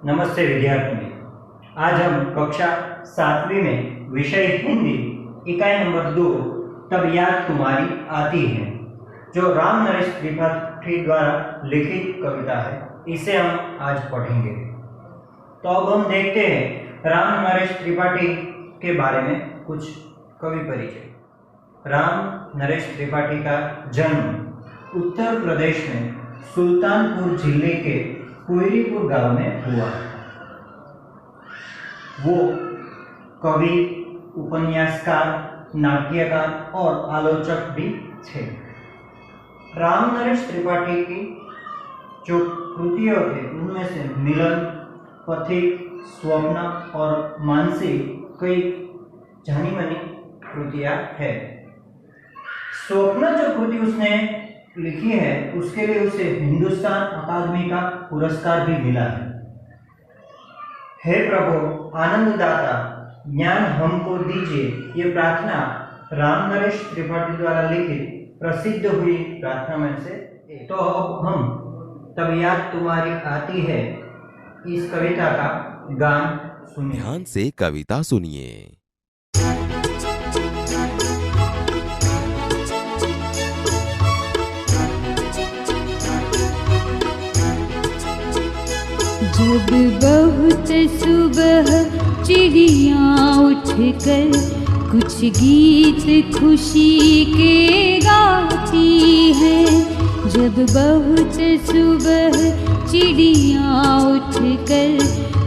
नमस्ते विद्यार्थी मित्रों, आज हम कक्षा 7वीं में विषय हिंदी इकाई नंबर 2 तब याद तुम्हारी आती है, जो राम नरेश त्रिपाठी द्वारा लिखित कविता है, इसे हम आज पढ़ेंगे। तो अब हम देखते हैं राम नरेश त्रिपाठी के बारे में कुछ कवि परिचय। राम नरेश त्रिपाठी का जन्म उत्तर प्रदेश में सुल्तानपुर जिले के कुइरीपुर गांव में हुआ। वो कवि, उपन्यासकार, नाट्यकार और आलोचक भी थे। राम नरेश त्रिपाठी की जो कृतियाँ थे उनमें से मिलन, पथिक, स्वप्न और मानसी कई जानी मानी कृतियाँ है। स्वप्न जो कृति उसने लिखी है उसके लिए उसे हिंदुस्तान अकादमी का पुरस्कार भी मिला है। हे प्रभु आनंददाता, ज्ञान हमको दीजिए, ये प्रार्थना राम नरेश त्रिपाठी द्वारा लिखित प्रसिद्ध हुई प्रार्थना में से। तो अब हम तब याद तुम्हारी आती है इस कविता का गान सुनिए। ध्यान से कविता सुनिए। जब बहुत सुबह चिड़िया उठकर कुछ गीत खुशी के गाती है, जब बहुत सुबह चिड़िया उठकर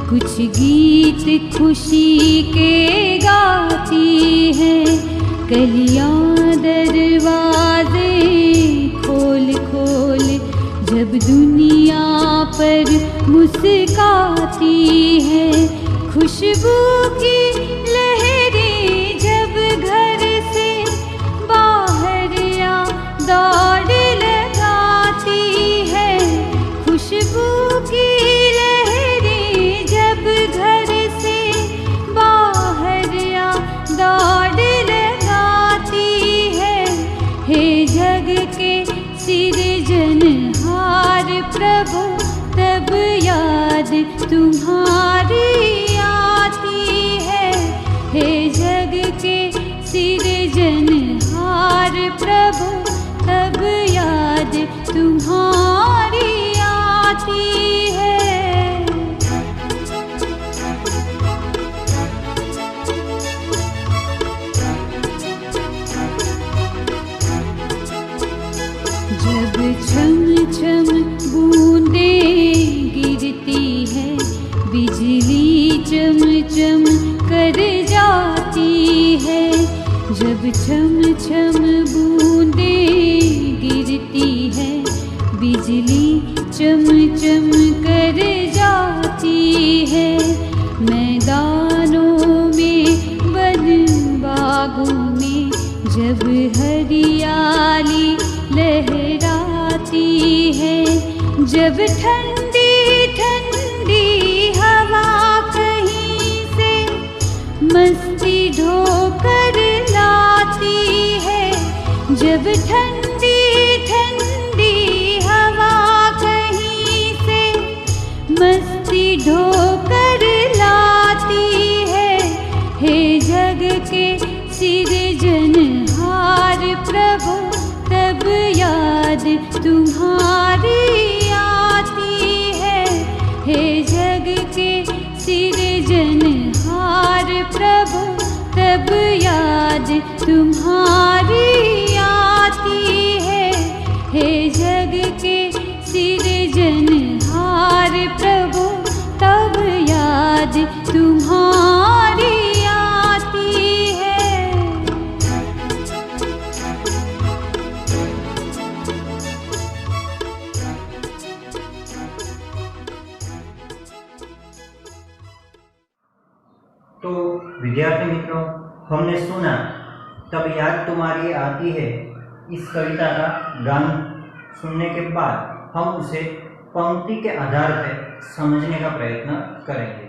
कुछ गीत खुशी के गाती है, कलियां दरवाजे खोल खोल जब दुनिया पर मुस्काती है, खुशबू की लहरें जब घर से बाहर या दौड़ लगाती है, खुशबू की लहरें जब घर से बाहर या दौड़ लगाती है, हे जग के सृजनहार प्रभु तब याद तुम्हारी आती है, हे जग के सृजनहार प्रभु तब याद तुम्हारी आती है। जब छम छम बूंदें गिरती है, बिजली चम चम कर जाती है, जब छम छम बूंदें गिरती है, बिजली चम चम कर जाती है, मैदानों में वन बागों में जब हरियाली लहराती है, जब ठंडी ठंडी हवा कहीं से मस्ती ढोकर लाती है, जब ठंडी ठंडी हवा कहीं से मस्ती ढोकर लाती है, हे जग के सृजनहार प्रभु तब याद तुम्हारी आती है, हे जग के सृजनहार प्रभु तब याद तुम्हारी आती है, हे जग के सृजनहार प्रभु तब याद तुम्हारी आती है। तो विद्यार्थी मित्रों, हमने सुना तब याद तुम्हारी आती है इस कविता का गान सुनने के बाद हम उसे पंक्ति के आधार पर समझने का प्रयत्न करेंगे।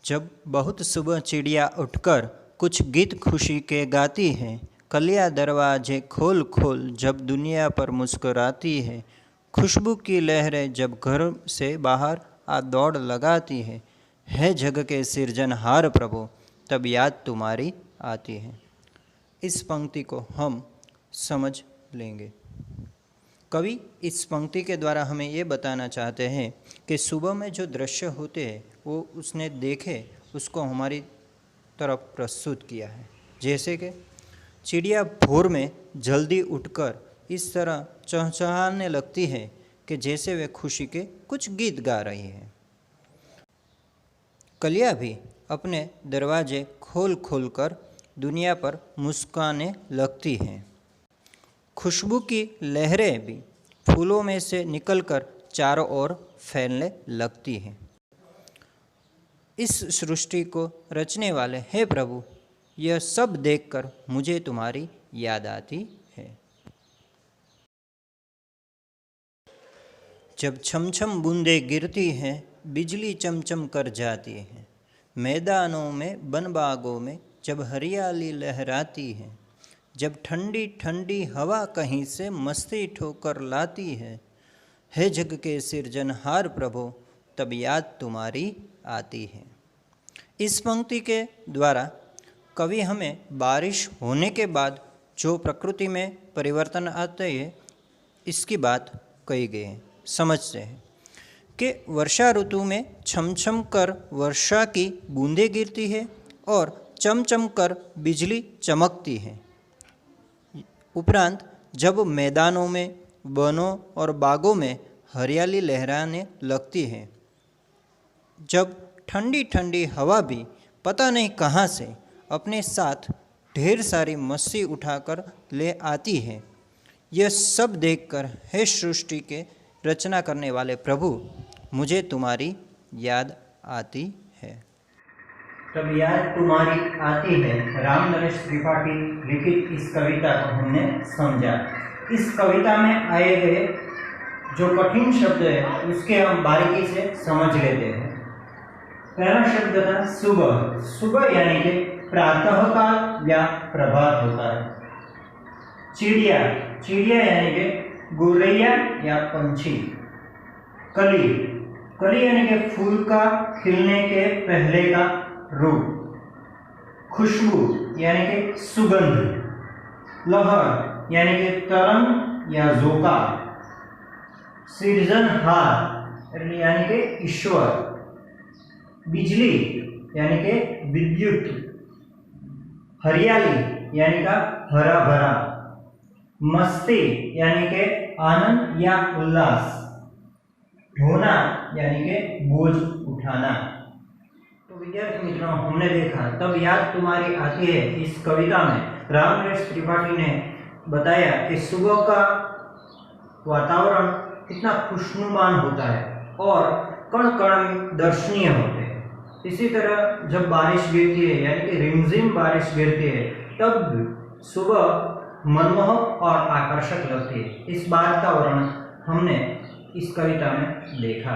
जब बहुत सुबह चिड़िया उठकर कुछ गीत खुशी के गाती है, कलियां दरवाजे खोल खोल जब दुनिया पर मुस्कुराती है, खुशबू की लहरें जब घर से बाहर आ दौड़ लगाती है जग के सिरजनहार प्रभु तब याद तुम्हारी आती है। इस पंक्ति को हम समझ लेंगे। कवि इस पंक्ति के द्वारा हमें ये बताना चाहते हैं कि सुबह में जो दृश्य होते हैं वो उसने देखे, उसको हमारी तरफ प्रस्तुत किया है। जैसे कि चिड़िया भोर में जल्दी उठकर इस तरह चहचहाने लगती है कि जैसे वे खुशी के कुछ गीत गा रही है। कलियाँ भी अपने दरवाजे खोल खोल कर दुनिया पर मुस्काने लगती हैं। खुशबू की लहरें भी फूलों में से निकलकर चारों ओर फैलने लगती हैं। इस सृष्टि को रचने वाले हे प्रभु, यह सब देखकर मुझे तुम्हारी याद आती है। जब छमछम बूंदें गिरती हैं, बिजली चमचम कर जाती है, मैदानों में बनबागों में जब हरियाली लहराती है, जब ठंडी ठंडी हवा कहीं से मस्ती ठोकर लाती है, हे जग के सिरजनहार प्रभु तब याद तुम्हारी आती है। इस पंक्ति के द्वारा कवि हमें बारिश होने के बाद जो प्रकृति में परिवर्तन आते हैं इसकी बात कही गई है। समझते हैं कि वर्षा ऋतु में छमछम कर वर्षा की बूंदें गिरती है और चमचम कर बिजली चमकती है। उपरांत जब मैदानों में, वनों और बागों में हरियाली लहराने लगती है, जब ठंडी ठंडी हवा भी पता नहीं कहाँ से अपने साथ ढेर सारी मस्ती उठाकर ले आती है, यह सब देखकर हे सृष्टि के रचना करने वाले प्रभु मुझे तुम्हारी याद आती है। तब याद तुम्हारी आती है। राम नरेश त्रिपाठी लिखित इस कविता को हमने समझा। इस कविता में आए गए जो कठिन शब्द है उसके हम बारीकी से समझ लेते हैं। पहला शब्द था सुबह। सुबह यानी कि प्रातःकाल या प्रभात होता है। चिड़िया, चिड़िया यानी कि गोरैया या पंछी। कली, कली यानी कि फूल का खिलने के पहले का रूप। खुशबू यानी कि सुगंध। लहर यानी कि तरंग या झोंका। सृजनहार यानी कि ईश्वर। बिजली यानी कि विद्युत। हरियाली यानी का हरा भरा। मस्ती यानी के आनंद या उल्लास। ढोना यानी के बोझ उठाना। तो विद्यार्थी मित्रों, हमने देखा तब याद तुम्हारी आती है इस कविता में राम नरेश त्रिपाठी ने बताया कि सुबह का वातावरण कितना खुशनुमान होता है और कण कण दर्शनीय होते हैं। इसी तरह जब बारिश गिरती है यानी कि रिमझिम बारिश गिरती है तब सुबह मनमोहक और आकर्षक लगती है। इस बात का वर्णन हमने इस कविता में देखा।